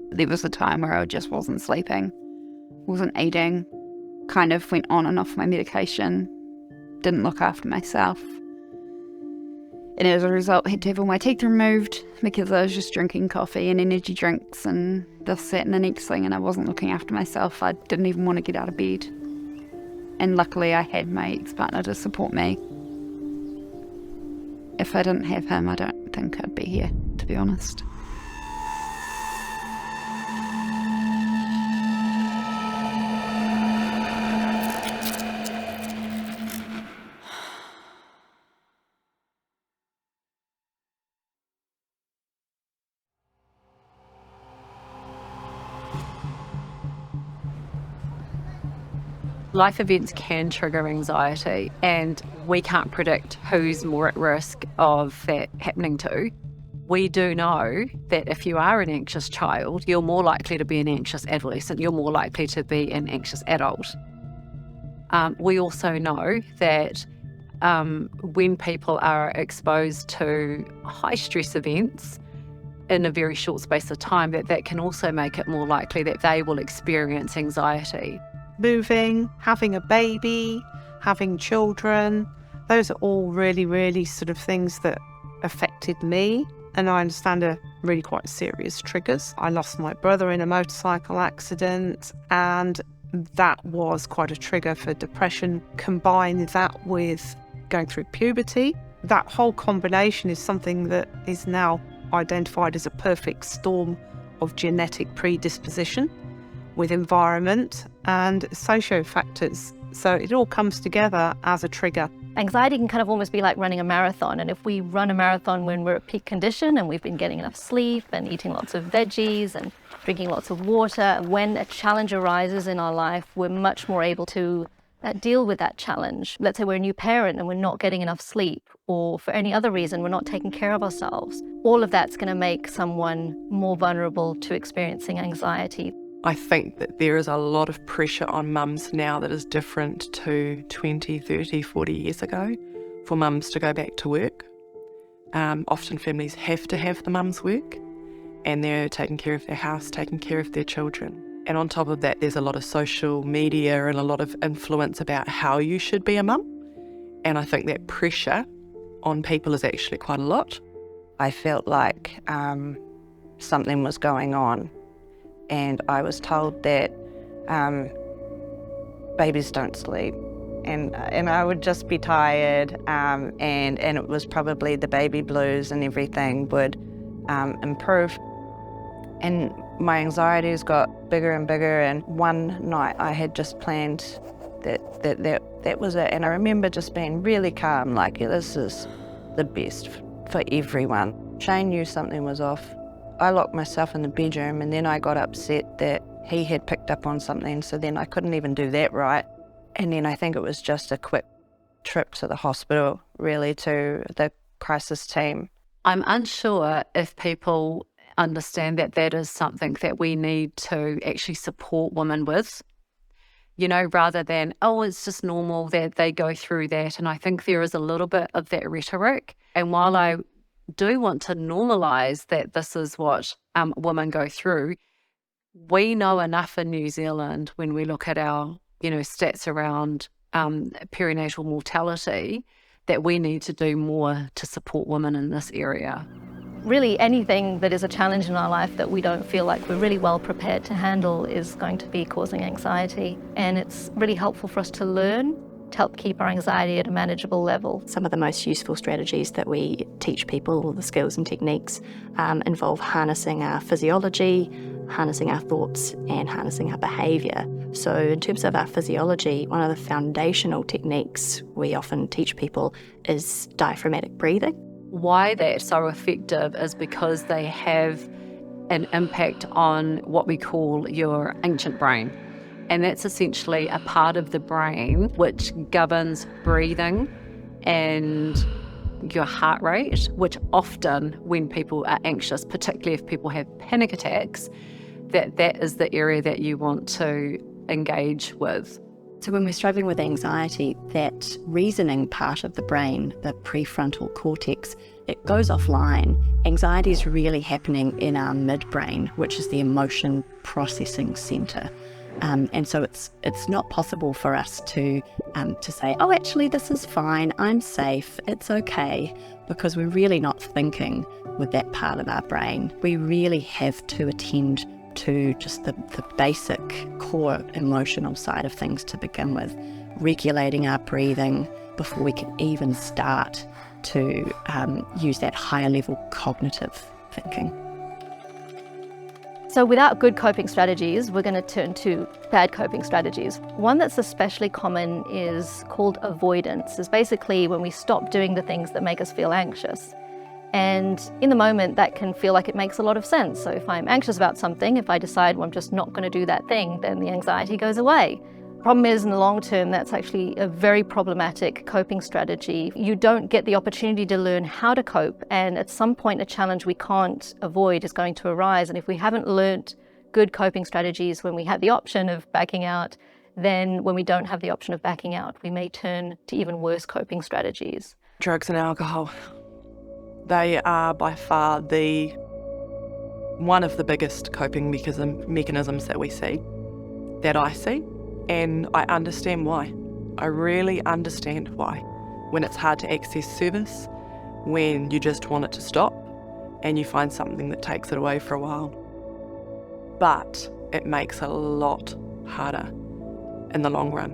There was a time where I just wasn't sleeping, wasn't eating, kind of went on and off my medication, didn't look after myself. And as a result, I had to have all my teeth removed because I was just drinking coffee and energy drinks and this, that and the next thing, and I wasn't looking after myself. I didn't even want to get out of bed. And luckily I had my ex-partner to support me. If I didn't have him, I don't think I'd be here, to be honest. Life events can trigger anxiety, and we can't predict who's more at risk of that happening to. We do know that if you are an anxious child, you're more likely to be an anxious adolescent, you're more likely to be an anxious adult. We also know that when people are exposed to high stress events in a very short space of time, that can also make it more likely that they will experience anxiety. Moving, having a baby, having children, those are all really, really sort of things that affected me. And I understand are really quite serious triggers. I lost my brother in a motorcycle accident, and that was quite a trigger for depression. Combine that with going through puberty, that whole combination is something that is now identified as a perfect storm of genetic predisposition with environment and socio factors. So it all comes together as a trigger. Anxiety can kind of almost be like running a marathon. And if we run a marathon when we're at peak condition and we've been getting enough sleep and eating lots of veggies and drinking lots of water, when a challenge arises in our life, we're much more able to deal with that challenge. Let's say we're a new parent and we're not getting enough sleep, or for any other reason, we're not taking care of ourselves. All of that's going to make someone more vulnerable to experiencing anxiety. I think that there is a lot of pressure on mums now that is different to 20, 30, 40 years ago for mums to go back to work. Often families have to have the mums work, and they're taking care of their house, taking care of their children. And on top of that, there's a lot of social media and a lot of influence about how you should be a mum. And I think that pressure on people is actually quite a lot. I felt like something was going on. And I was told that babies don't sleep, and I would just be tired, and it was probably the baby blues and everything would improve. And my anxieties got bigger and bigger, and one night I had just planned that was it. And I remember just being really calm, like, yeah, this is the best for everyone. Shane knew something was off. I locked myself in the bedroom, and then I got upset that he had picked up on something, so then I couldn't even do that right. And then I think it was just a quick trip to the hospital, really, to the crisis team. I'm unsure if people understand that that is something that we need to actually support women with, you know, rather than, oh, it's just normal that they go through that. And I think there is a little bit of that rhetoric. And while I do want to normalise that this is what women go through, we know enough in New Zealand when we look at our, stats around perinatal mortality that we need to do more to support women in this area. Really, anything that is a challenge in our life that we don't feel like we're really well prepared to handle is going to be causing anxiety. And it's really helpful for us to learn to help keep our anxiety at a manageable level. Some of the most useful strategies that we teach people, or the skills and techniques, involve harnessing our physiology, harnessing our thoughts, and harnessing our behaviour. So in terms of our physiology, one of the foundational techniques we often teach people is diaphragmatic breathing. Why they're so effective is because they have an impact on what we call your ancient brain. And that's essentially a part of the brain which governs breathing and your heart rate, which often when people are anxious, particularly if people have panic attacks, that is the area that you want to engage with. So when we're struggling with anxiety, that reasoning part of the brain, the prefrontal cortex, it goes offline. Anxiety is really happening in our midbrain, which is the emotion processing centre. And so it's not possible for us to say, oh, actually, this is fine, I'm safe, it's okay, because we're really not thinking with that part of our brain. We really have to attend to just the basic core emotional side of things to begin with, regulating our breathing before we can even start to use that higher level cognitive thinking. So without good coping strategies, we're going to turn to bad coping strategies. One that's especially common is called avoidance. It's basically when we stop doing the things that make us feel anxious. And in the moment, that can feel like it makes a lot of sense. So if I'm anxious about something, if I decide, well, I'm just not going to do that thing, then the anxiety goes away. Problem is, in the long term, that's actually a very problematic coping strategy. You don't get the opportunity to learn how to cope, and at some point a challenge we can't avoid is going to arise. And if we haven't learnt good coping strategies when we have the option of backing out, then when we don't have the option of backing out, we may turn to even worse coping strategies. Drugs and alcohol, they are by far one of the biggest coping mechanisms that we see, that I see. And I understand why. I really understand why. When it's hard to access service, when you just want it to stop, and you find something that takes it away for a while. But it makes it a lot harder in the long run.